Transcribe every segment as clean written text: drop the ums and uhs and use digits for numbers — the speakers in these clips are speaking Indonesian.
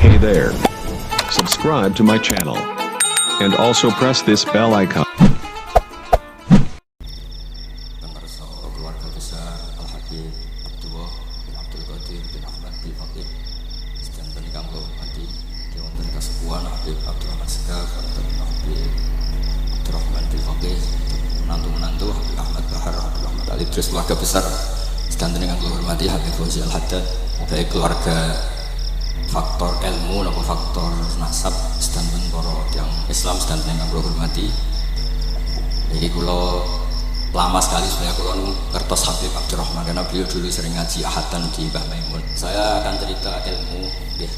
Hey there. Subscribe to my channel. And also press this bell icon. Pemirsa keluarga besar Al-Habib Abdullah bin Abdul Qadir bin Ahmad bin Faqih sedanten ingkang kula hormati wonten kasepuhan Habib Abdurrahman Segaf wonten Habib Abdurrahman bin Faqih menantu-menantu Habib Ahmad Bahar Habib Ahmad Ali terus keluarga besar sedanten ingkang kula hormati Habib Fauzi Al-Haddad baik keluarga faktor ilmu atau faktor nasab sedanten para tiyang Islam sedanten ingkang kula hormati. Jadi kula lama sekali supaya kula ngertos Habib Abdurrahman karena beliau dulu sering ngaji ahatan di Mbah Maimun. Saya akan cerita ilmu,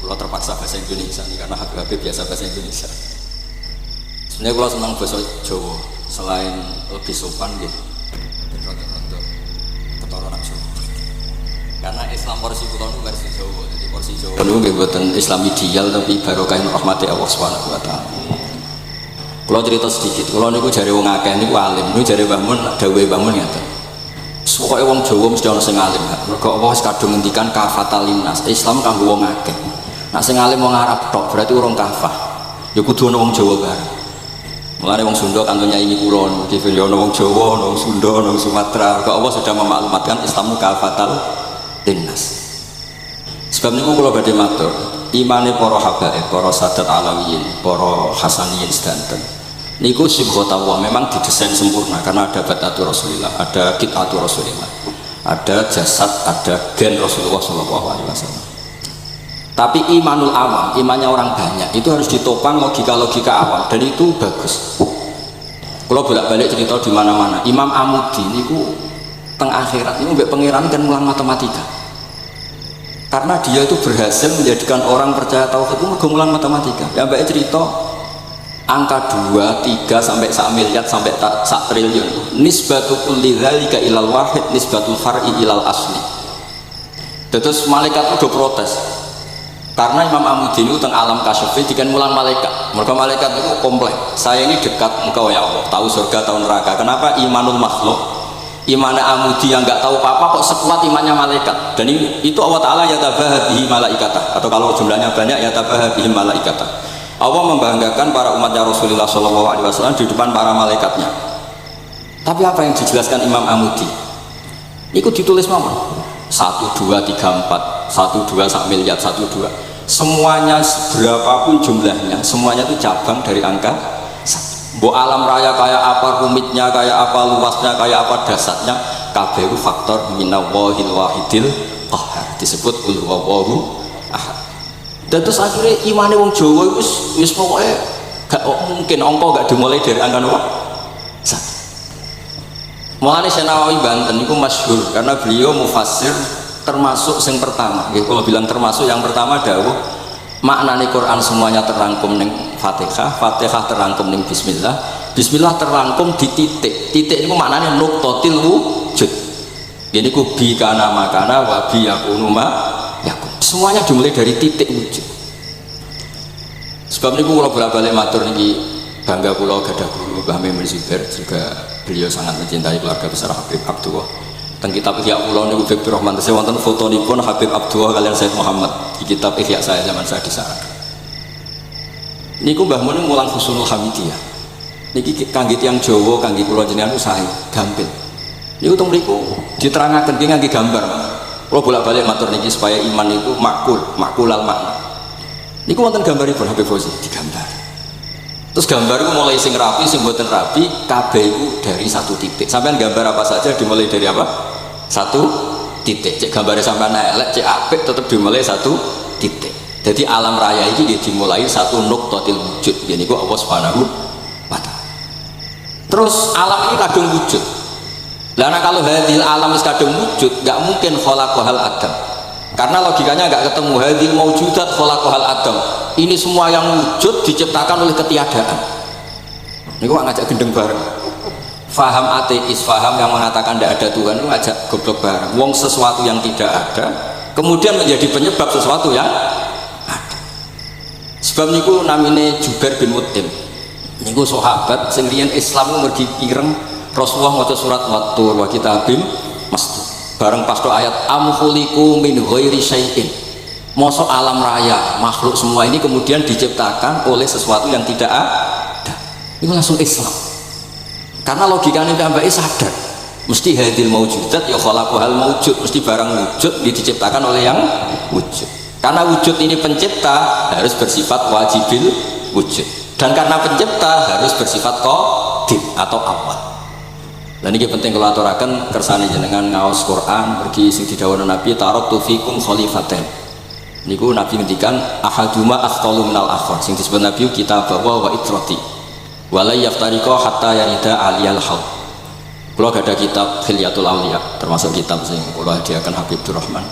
kula terpaksa bahasa Indonesia nih karena Habib biasa bahasa Indonesia. Sebenarnya kula senang bahasa Jawa selain lebih sopan nggih. Rondo-rondo ketara nafsu. Karena Islam porsi kula nu versi Jawa, jadi porsi Jawa niku nggih mboten Islam ideal tapi barokah rahmati Allah Subhanahu wa taala. Kalau cerita sedikit, kalau niku jare wong akeh niku alim, niku jare Mbah Mun, dawuhe Mbah Mun ngaten. Pokoke wong Jawa mesti ana sing alim. Mergo Allah wis kadung ngendikan kafatal linnas, Islam kanggo wong akeh. Nek sing alim wong Arab tok berarti urung kafah. Ya kudu ana wong Jawa bareng. Mulane wong Sunda kan nyanyi kula niku ana wong Jawa, ana wong Sunda, ana wong Sumatera. Mergo Allah sudah memaklumatkan Islam kafatal linnas. Sebab niku kula badhe matur, imane para habaib, para sadat alawiyin, para hasaniyin sedanten niku sibghatullah memang didesain sempurna karena ada batatur Rasulillah, ada qitatur Rasulillah, ada jasad, ada gen Rasulullah SAW. Tapi imanul awam, imannya orang banyak itu harus ditopang logika-logika awam dan itu bagus. Kalau bolak-balik cerita di mana-mana, Imam Amudi niku teng akhirat niku mbek pangeran kan mulang matematika. Karena dia itu berhasil menjadikan orang percaya tauhid itu mulang matematika. Ya mbak cerita angka 2, 3 sampai 1 miliar sampai 1 triliun. Nisbatul kulli dzalika ilal wahid nisbatul far'i ilal asli. Terus malaikat udah protes. Karena Imam Amudi itu teng alam kasyafi dikan mulang malaikat. Mereka malaikat itu komplek. Saya ini dekat engkau ya Allah, tahu surga, tahu neraka. Kenapa imanul makhluk? Imannya Amudi yang nggak tahu apa-apa kok sekuat imannya malaikat. Dan itu Allah Ta'ala yatabaha bihi malaikatah, atau kalau jumlahnya banyak yatabaha bihi malaikatah. Allah membanggakan para umatnya Rasulullah SAW di depan para malaikatnya. Tapi apa yang dijelaskan Imam Amudi? Itu ditulis mama 1, 2, 3, 4 1, 2, 1 miliar 1, 2 semuanya berapapun jumlahnya semuanya itu cabang dari angka 1. Bo alam raya kayak apa rumitnya, kayak apa luasnya, kayak apa dasarnya, kabeh faktor minallahil wahidil qahhar disebut qul huwallahu ahad. Dan terus akhirnya imane wong Jawa itu wis pokoke gak mungkin angka gak dimulai dari angka apa? 1. Mulane Syekh Nawawi Banten itu masyhur karena beliau mufassir termasuk yang pertama. Kalau bilang termasuk yang pertama dawuh maknane Quran semuanya terangkum ning Fatihah, Fatihah terangkum ning Bismillah, Bismillah terangkum di titik. Titik itu maknanya nuqtatil wujud. Jadi ku bi kana makana wa bi yakunu ma yakun. Semuanya dimulai dari titik wujud. Sebab niku kula bolak-balik matur niki bangga kula gadah guru Mbah Maimun Zubair, juga beliau sangat mencintai keluarga besar Habib Abdullah. Teng kitab Ihya kula niku Habib Rahman tesih wonten fotonipun Habib Abdullah kalian Said Muhammad di kitab Ihya saya zaman saya di sana. Niku Mbah Mun mulang Husnul Hamidiyah. Niki kangge tiyang Jawa, kangge kula jenengan usaha gampil. Niku teng mriku diterangaken nggih ngangge gambar. Kula bolak-balik matur niki supaya iman itu makulal makna. Niku wonten gambaripun Habib Fauzi digambar. Terus gambar itu mulai sing rapi, sing mboten rapi, kabeh itu dari satu titik. Sampean gambar apa saja dimulai dari apa? Satu titik. Cek gambarnya sampean elek, cek apik tetap dimulai satu titik. Jadi alam raya ini dimulai satu nuqtatil wujud. Jadi ku Allah Subhanahu wa taala. Terus alam ini kadung wujud. Karena kalau hadil alam is kadung wujud, nggak mungkin khalaqahal adam. Karena logikanya nggak ketemu hadil maujudat khalaqahal adam. Ini semua yang wujud diciptakan oleh ketiadaan. Ini kok ngajak gendeng bareng. Faham ateis, faham yang mengatakan tidak ada Tuhan itu ngajak goblok bareng. Wong sesuatu yang tidak ada, kemudian menjadi penyebab sesuatu yang ada. Sebab niku namine Jubair bin Mut'im. Niku sahabat sing riyen Islam mergi ireng Rasulullah maca surat Wat-Tur wa kitabim mastur. Bareng pas ayat am khuliqu min ghairi syai'in. Mosok alam raya, makhluk semua ini kemudian diciptakan oleh sesuatu yang tidak ada. Itu langsung Islam. Karena logikanya Mbak sadar, mesti hadil maujudat ya khalaqahal maujud, mesti barang wujud diciptakan oleh yang wujud. Karena wujud ini pencipta harus bersifat wajibil wujud. Dan karena pencipta harus bersifat qadim atau awal. Dan ini penting kalau aturaken kersane jenengan ngaos Quran pergi sing didhawuhna Nabi taraktu fikum khalifatain. Niku Nabi ngendikan ahaduma afdalu minal akhar. Sing disebut Nabi kitab wa itrati. Wala yaftariqa hatta yarida aliyal haud. Kula ada kitab Khilyatul Auliya, termasuk kitab sing kula hadiahkan Habib Durrahman.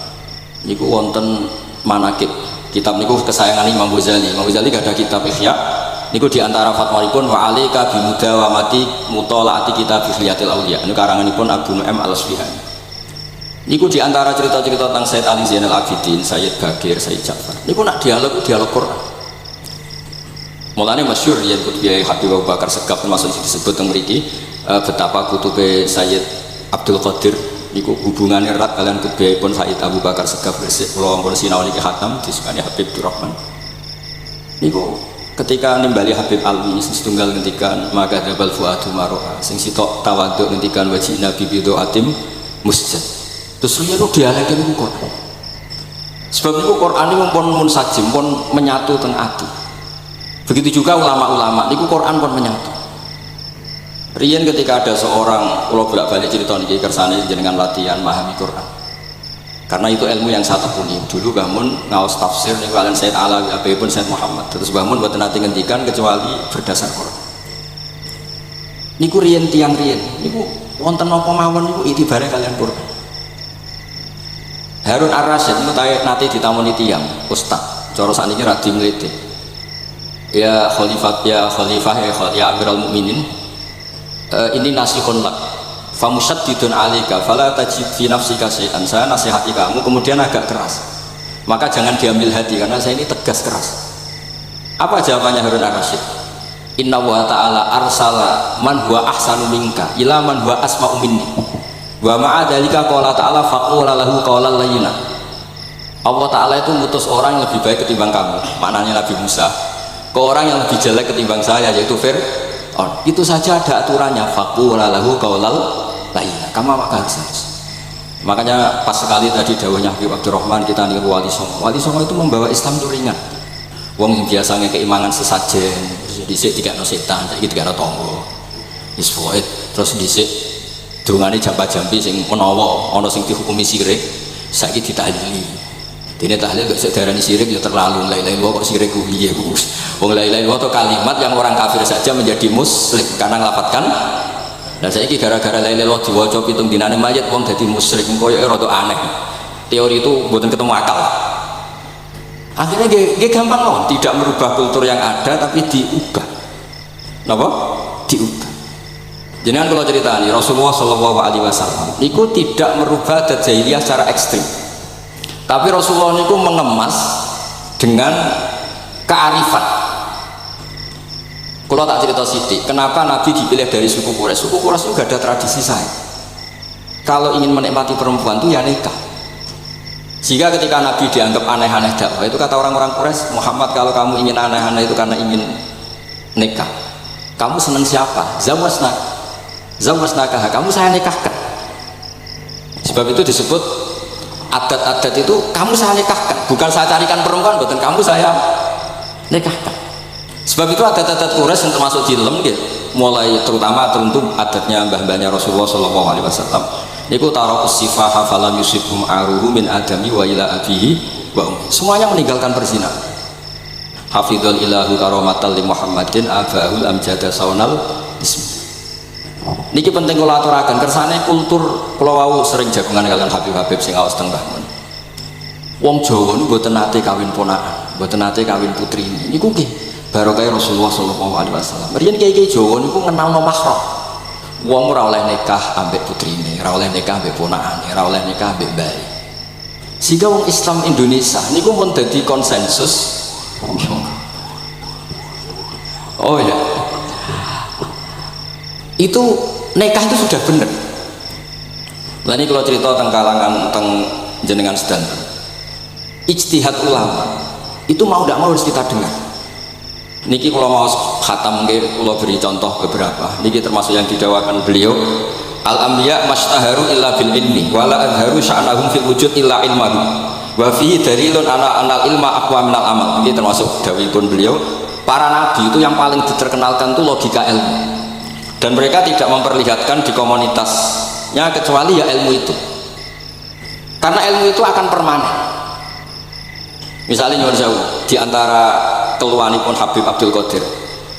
Niku wonten manakib. Kitab niku kesayangan Imam Ghazali. Imam Ghazali ada kitab Ihya. Niku diantara fatwahipun wa alika bi mudawamati mutalaati kitab Khilyatul Auliya. Niku karanganipun Abu Nu'aim Al-Asfihani. Niku diantara cerita-cerita tentang Sayyid Ali Zainal Abidin, Sayyid Bagir, Sayyid Ja'far. Niku nak dialog Quran. Mulanya masyhur yang Qutbiyai Habib Abu Bakar Segaf termasuk disebut teng mriki betapa kutube Sayyid Abdul Qadir niku hubungannya erat kalian Qutbiyai pun Sayyid Abu Bakar Segaf resik kula ampun sinau niki khatam disukani Habib Durrahman. Niku ketika nimbali Habib Alwi sing setunggal ngendikan maka dabal fuadu maroha sing sitok tawaduk ngendikan wajib Nabi bidu atim musjid. Terus riyen dialeke niku Quran. Sebab niku Quran niku pun munsajim pun menyatu teng ati. Begitu juga ulama-ulama niku Quran pun menyatu. Riyen ketika ada seorang kula bolak-balik cerita niki kersane jenengan latihan memahami Quran. Karena itu ilmu yang saya tekuni. Dulu Mbah Mun ngaos tafsir niku kalian Said Alawi pun Said Muhammad. Terus Mbah Mun mboten nate ngendikan kecuali berdasar Quran. Niku riyen tiang riyen niku wonten napa mawon niku itibare kalian Quran. Harun Ar-Rasyid itu nanti ditamoni tiang ustaz cara sakniki ra dimlete ya khalifah ya Amirul Mukminin ini nasihun lak famusyaddidun alika fala tajid fi nafsika syai'an. Saya nasihati kamu kemudian agak keras maka jangan diambil hati karena saya ini tegas keras. Apa jawabannya Harun Ar-Rasyid? Inna wa ta'ala arsala man huwa ahsanu minka ila man huwa asma'u minni wa ma'adhalika qala ta'ala faqula lahu qawlan layyina. Allah Ta'ala itu mutus orang yang lebih baik ketimbang kamu, maknanya Nabi Musa, ke orang yang lebih jelek ketimbang saya yaitu Fir'aun. Itu saja ada aturannya, faqula lahu qawlan layyina. Kamu apa harus. Makanya pas sekali tadi dawuhnya Habib Abdurrahman kita niru Wali Songo. Wali Songo itu membawa Islam itu ringan. Wong yang biasanya keimangan sesajen, dhisik dikakno setan, saiki dikakno tangga. Wis terus dhisik dongane jampa-jampi sing menawa ana sing dihukumi syirik saiki ditahlili. Dene tahlil kok sedarani syirik ya terlalu lain-lain kok syirik ku piye Gus. Wong lain-lain itu kalimat yang orang kafir saja menjadi muslim karena nglafatkan. Lah saiki gara-gara lain-lain diwaca pitung dinane mayit wong dadi musyrik koyo rada aneh. Teori itu mboten ketemu akal. Akhirnya dia gampang loh, tidak merubah kultur yang ada tapi diubah. Napa? Diubah. Jangan kalau cerita nih Rasulullah Shallallahu Alaihi Wasallam niku tidak merubah adat jahiliyah secara ekstrim, tapi Rasulullah niku mengemas dengan kearifan. Kalau tak cerita sidik, kenapa Nabi dipilih dari suku Quraisy? Suku Quraisy juga ada tradisi saya. Kalau ingin menikmati perempuan tuh ya nikah. Sehingga ketika Nabi dianggap aneh-aneh dakwah itu kata orang-orang Quraisy, Muhammad kalau kamu ingin aneh-aneh itu karena ingin nikah. Kamu seneng siapa? Zawasnakah, kamu saya nikahkan. Sebab itu disebut adat-adat itu kamu saya nikahkan, bukan saya carikan perempuan, bukan kamu saya nikahkan. Sebab itu adat-adat Quraisy yang termasuk jilem gitu, mulai terutama teruntuk adatnya mbah-mbahnya Rasulullah Shallallahu Alaihi Wasallam. Niku tarakus sifaha falam yusibhum aruhu min adami wa ila abihi wa ummi. Semuanya meninggalkan perzinahan. Hafidhul ilahu karomatal li Muhammadin abahul amjada saunal ismi. Niki penting kula aturaken kersane kultur kula wau sering jagungan kalian Habib-habib sing aos teng Mbah Mun. Wong Jawa niku mboten nate kawin ponakan, mboten nate kawin putri. Niku nggih barokah Rasulullah sallallahu alaihi wasallam. Riyen kiai-kiai Jawa niku ngenalno mahram. Wong ora oleh nikah ambek putrine, ora oleh nikah ambek ponakane, ora oleh nikah ambek bayi. Sehingga wong Islam Indonesia niku pun dadi konsensus. Oh ya. Itu nikah itu sudah benar. Lah ini kalau cerita tentang kalangan tentang jenengan sedang ijtihad ulama itu mau tidak mau harus kita dengar. Niki kalau mau khatam nggih kula beri contoh beberapa. Niki termasuk yang didawakan beliau, al-anbiya mastaharu illa bil ilmi wala adharu sya'nahum fil wujud illa ilmahu wa fihi dalilun ana anal ilma aqwa minal amal. Ini termasuk dawuhipun beliau, para nabi itu yang paling diterkenalkan itu logika ilmu, dan mereka tidak memperlihatkan di komunitasnya kecuali ya ilmu itu, karena ilmu itu akan permanen. Misalnya nyuwun sewu, di antara keluhanipun Habib Abdul Qadir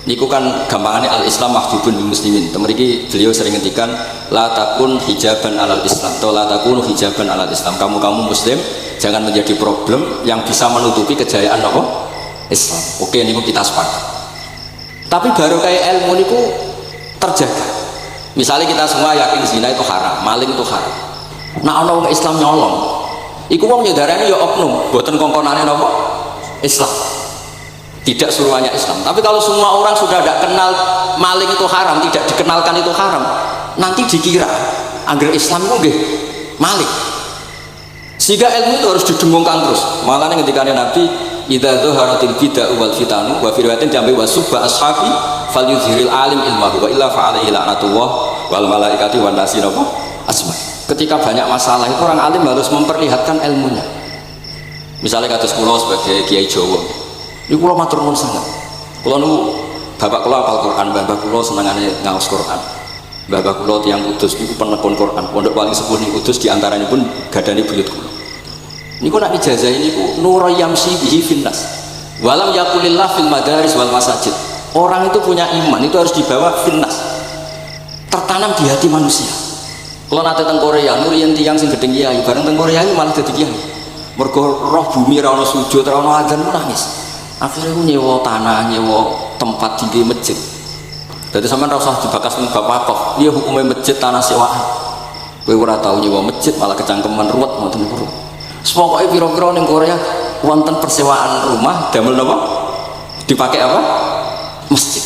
niku kan gampangannya al-Islam mahjubun bil muslimin. Temeriki beliau sering ngendikan la takun hijaban alal Islam atau la takunu hijaban alal Islam. Kamu muslim jangan menjadi problem yang bisa menutupi kejayaan apa? Islam. Oke, niku kita sepakat. Tapi baru kayak ilmu niku terjaga. Misalnya kita semua yakin zina itu haram, maling itu haram. Nah ana wong Islam nyolong, iku wong nyedarane ya oknum, boten kongkonane napa? Islam. Tidak suruhannya Islam. Tapi kalau semua orang sudah tidak kenal maling itu haram, tidak dikenalkan itu haram, nanti dikira angger Islam itu nggih maling. Sehingga ilmu itu harus didengungkan terus. Malah ketika Nabi idza dzaharatil bid'ah wal fitanu wa fi riwayatin jambi wa subba ashabi falyuzhiril alim ilmahu wa illa fa'alaihi la'natullah wal malaikati wan nasi asma. Ketika banyak masalah itu orang alim harus memperlihatkan ilmunya. Misalnya kados kula sebagai kiai Jawa, ini kula matur nuwun sangat. Kula nu bapak kula hafal Quran, bapak kula senengane ngaos Quran. Bapak kula tiyang Kudus niku penekun Quran. Pondok paling sepuh niku Kudus di antaranya pun gadani buyut kula. Niku nak ijazah niku nur yamsi bihi finnas. Walam yakulillah fil madaris wal masajid. Orang itu punya iman itu harus dibawa finnas. Tertanam di hati manusia. Kalau nate teng Korea, nur yen tiyang sing gedeng kiai, bareng teng Korea iki malah dadi kiai. Mergo roh bumi ra ono sujud, ra ono adzan nangis. Akhirnya aku nyewa tanah, nyewa tempat tinggi masjid. Jadi sampean ora usah dibakas ning bapak kok. Iya hukumnya masjid tanah sewaan. Kowe ora tau nyewa masjid malah kecangkeman ruwet ngoten niku. Pokoke pira-pira ning Korea wonten persewaan rumah damel napa? Dipakai apa? Masjid.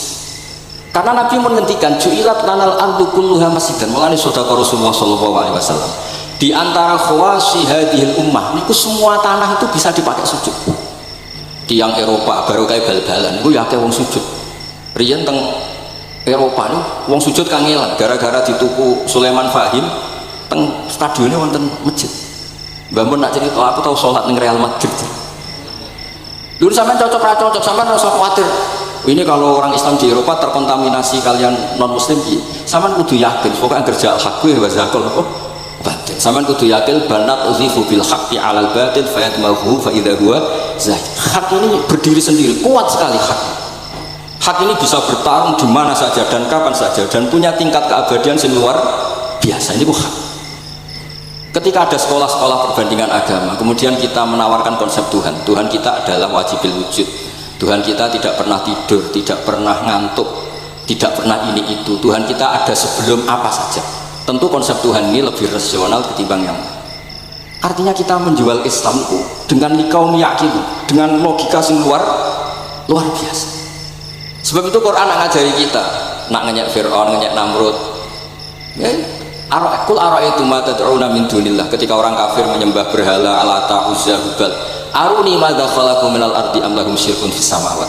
Karena Nabi menghentikan ju'ilat lanal ardu kulluha masjidan. Mulane sedekah Rasulullah sallallahu alaihi wasallam. Di antara khawasi hadhil ummah niku semua tanah itu bisa dipakai sujud. Tiang Eropa baru kayak bal-balan itu ya wong sujud. Riyen teng Eropa nih wong sujud kangelan gara-gara dituku Sulaiman Fahim teng stadionnya wonten masjid. Mbak Mun nak cerita aku tahu sholat ning Real Madrid. Dulu sampean cocok ra cocok, sampean ora usah khawatir. Ini kalau orang Islam di Eropa terkontaminasi kalian non muslim iki. Sampean kudu yakin pokoke anggere jal hak kuwi wa zakul apa? Batil. Sampean kudu yakin banat uzifu bil haqqi 'alal batil fayatmahu fa idza huwa zahid. Hak ini berdiri sendiri, kuat sekali hak. Hak ini bisa bertarung di mana saja dan kapan saja dan punya tingkat keabadian yang luar biasa. Ini hak. Ketika ada sekolah-sekolah perbandingan agama, kemudian kita menawarkan konsep Tuhan. Tuhan kita adalah wajibil wujud. Tuhan kita tidak pernah tidur, tidak pernah ngantuk, tidak pernah ini itu. Tuhan kita ada sebelum apa saja. Tentu konsep Tuhan ini lebih rasional ketimbang yang artinya kita menjual Islam itu dengan likau meyakini, dengan logika yang luar biasa. Sebab itu Quran ngajari kita nak ngenyek Fir'aun, ngenyek Namrud. Kul ara'aytum ma tad'una min dunillah, ketika orang kafir menyembah berhala Alata, Uzza, Hubal. Aruni madza khalaqu minal ardi am lahum syirkun fis samawat.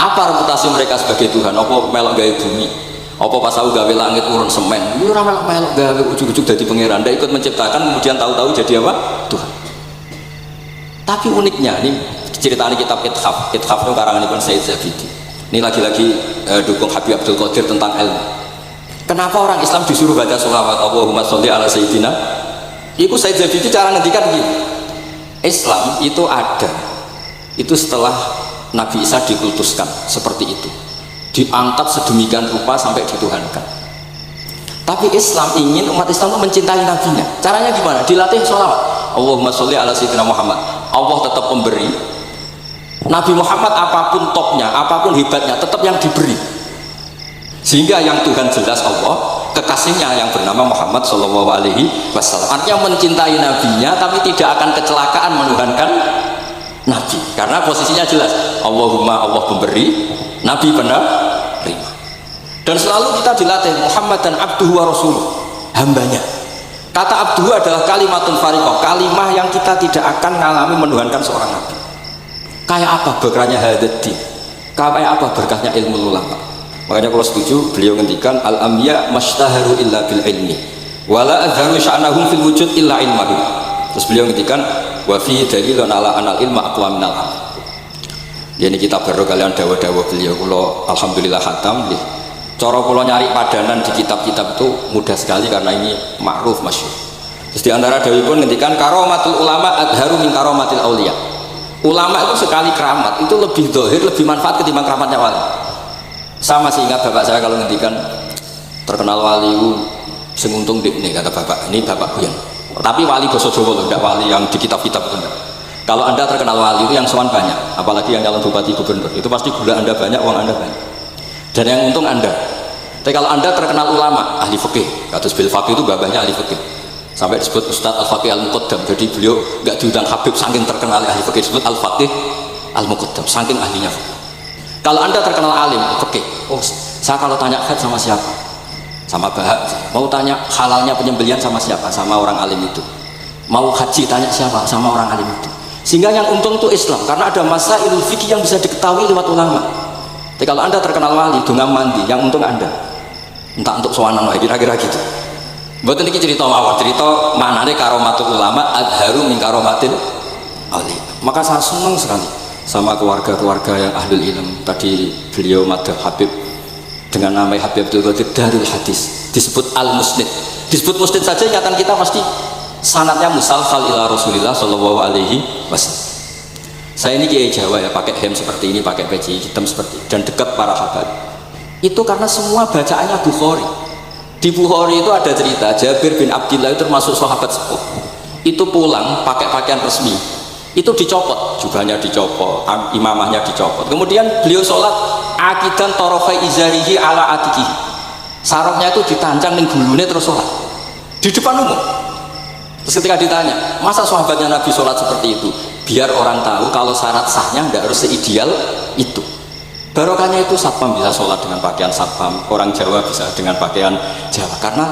Apa reputasi mereka sebagai Tuhan? Apa melok gawe bumi? Apa pas tahu gawe langit urun semen? Yo ora melok gawe ujug-ujug dadi pangeran, ndak ikut menciptakan kemudian tahu-tahu jadi apa? Tuhan. Tapi uniknya ini ceritanya kitab Ithaf. Ithaf itu karanganipun Said Zabidi. Ini lagi-lagi dukung Habib Abdul Qadir tentang ilmu. Kenapa orang Islam disuruh baca sholawat Allahumma sholli ala sayyidina? Iku Said Zabidi cara ngendikan gini. Islam itu ada. Itu setelah Nabi Isa dikultuskan seperti itu. Diangkat sedemikian rupa sampai dituhankan. Tapi Islam ingin umat Islam itu mencintai nabinya. Caranya gimana? Dilatih sholawat Allahumma sholli ala sayyidina Muhammad. Allah tetap memberi. Nabi Muhammad apapun topnya, apapun hebatnya, tetap yang diberi. Sehingga yang Tuhan jelas Allah, kekasihnya yang bernama Muhammad Shallallahu Alaihi Wasallam. Artinya mencintai nabinya, tapi tidak akan kecelakaan menuhankan nabi, karena posisinya jelas. Allahumma Allah pemberi, nabi penerima. Dan selalu kita dilatih Muhammad dan abduhu wa rasuluh, hambanya. Kata abduhu adalah kalimatun fariqah, kalimah yang kita tidak akan mengalami menuhankan seorang nabi. Kayak apa berkahnya hadad-din, kayak apa berkahnya ilmu ulama. Makanya kalau setuju, beliau ngendikan al-anbiya mastaharu illa bil ilmi wala adharu sya'nahum fil wujud illa ilmahum. Terus beliau ngendikan wa fi dalilun ala anal ilma aqwa minal amal. Ini kita baru kalian dawa-dawa beliau, kula alhamdulillah khatam nggih. Cara kula nyari padanan di kitab-kitab itu mudah sekali karena ini ma'ruf masyhur. Terus di antara dawuhipun ngendikan karomatul ulama adharu min karomatil auliya. Ulama itu sekali keramat itu lebih zahir, lebih manfaat ketimbang keramatnya wali. Sama sih ingat bapak saya kalau ngendikan terkenal wali itu sing untung nih kata bapak, ini bapak Buyan. Tapi wali basa Jawa loh, enggak wali yang di kitab-kitab itu enggak. Kalau anda terkenal wali itu yang sowan banyak, apalagi yang calon bupati gubernur, itu pasti gula anda banyak, uang anda banyak. Dan yang untung anda. Tapi kalau anda terkenal ulama, ahli fikih, kados bil faqih itu babahnya ahli fikih. Sampai disebut Ustadz Al-Faqih Al-Muqaddam. Jadi beliau enggak diundang Habib saking terkenal ahli fikih, disebut Al-Faqih Al-Muqaddam, saking ahlinya fikih. Kalau anda terkenal alim fikih, oh saya kalau tanya haid sama siapa? Sama bahak. Mau tanya halalnya penyembelihan sama siapa? Sama orang alim itu. Mau haji tanya siapa? Sama orang alim itu. Sehingga yang untung itu Islam, karena ada masailul fikih yang bisa diketahui lewat ulama. Tapi kalau anda terkenal wali, dungam mandi, yang untung anda. Entah untuk sowanan wae, kira-kira gitu. Mboten iki cerita mawon, cerita maknane karomatul ulama adharu min karomatil ali. Maka saya senang sekali sama keluarga-keluarga yang ahlul ilm. Tadi beliau madhab Habib dengan nama Habib Abdul Qadir Darul Hadis, disebut Al-Musnid. Disebut musnid saja ingatan kita pasti sanadnya musalsal ila Rasulillah sallallahu alaihi wasallam. Saya ini kiai Jawa ya, pakai hem seperti ini, pakai peci hitam seperti ini, dan dekat para habaib. Itu karena semua bacaannya Bukhari. Di Bukhari itu ada cerita Jabir bin Abdillah itu termasuk sahabat sepuh. Itu pulang pakai pakaian resmi. Itu dicopot, jubahnya dicopot, imamahnya dicopot. Kemudian beliau sholat akidan torofai izarihi ala atiki. Sarungnya itu ditancang ning gulune terus sholat di depan umum. Terus ketika ditanya, masa sahabatnya Nabi sholat seperti itu? Biar orang tahu kalau syarat sahnya tidak harus seideal itu. Barokahnya itu satpam bisa sholat dengan pakaian satpam, orang Jawa bisa dengan pakaian Jawa, karena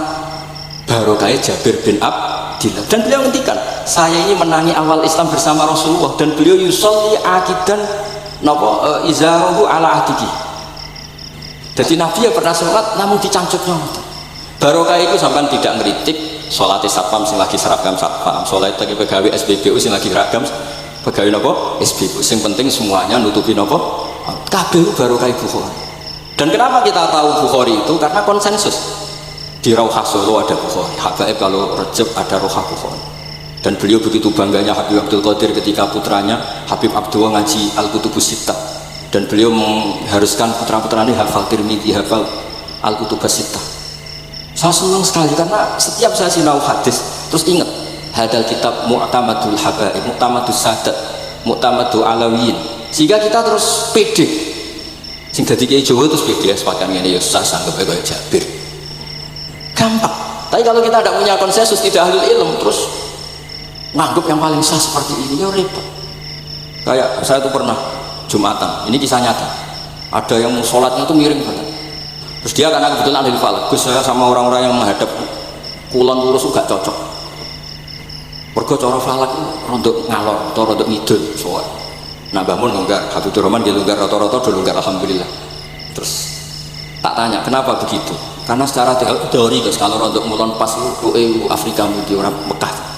barokahnya Jabir bin Abdillah. Dan beliau ngendikan, saya ini menangi awal Islam bersama Rasulullah, dan beliau yusolli akidan izarahu ala atiki. Jadi Nabi ya pernah sholat namun dicangcutnya. Barokah itu sampai tidak ngeritik sholat satpam sing lagi seragam satpam, sholat lagi pegawai SPBU sing lagi seragam pegawai nopo SPBU. Sing penting semuanya nutupi nopo kabeh barokah Bukhari. Dan kenapa kita tahu Bukhari itu? Karena konsensus di Rauhah Solo ada Bukhari, habaib kalau Rejab ada Rauhah Bukhari. Dan beliau begitu bangganya Habib Abdul Qadir ketika putranya Habib Abdullah ngaji Al-Kutubus Sittah, dan beliau mengharuskan putra-putranya hafal Tirmidzi, hafal Al-Kutubus Sittah. Saya senang sekali karena setiap saya sinau hadis terus ingat hadal kitab Mu'tamadul Habaib, Mu'tamadus Sadat, Mu'tamadul Alawiyin, sehingga kita terus pede. Sing dadi kiai Jawa terus pede, sepakane ngene ya susah sanggep kaya Jabir. Gampang. Tapi kalau kita tidak punya konsensus, tidak ahlul ilm, terus nganggep yang paling sah seperti ini ya repot. Kayak saya tuh pernah Jumatan, ini kisah nyata. Ada yang sholatnya tuh miring banget. Terus dia karena kebetulan ahli falak, Gus saya sama orang-orang yang menghadap kulon lurus gak cocok. Mergo cara falak rodok ngalor atau rodok ngidul soal. Nah bangun longgar, Habibur Rahman dia longgar, rata-rata udah longgar alhamdulillah. Terus tak tanya kenapa begitu? Karena secara teori guys, kalau rodok mulon pas Afrika di orang Mekah.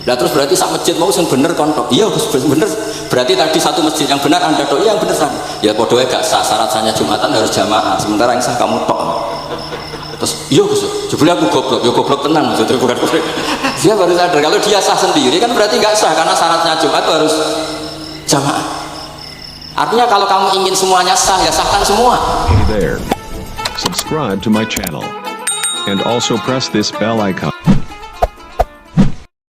Nah terus berarti sak masjid mau yang bener kontok. Iya bener. Berarti tadi satu masjid yang benar anda doi yang bener sana. Ya podoe gak sah, syarat sahnya Jumatan harus jamaah. Sementara yang sah kamu tok. Terus iya Gus, jebule aku goblok. Ya goblok tenan maksudnya bukan goblok. Dia baru sadar kalau dia sah sendiri kan berarti gak sah karena syaratnya Jumat itu harus jamaah. Artinya kalau kamu ingin semuanya sah ya sahkan semua. Hey there. Subscribe to my channel and also press this bell icon.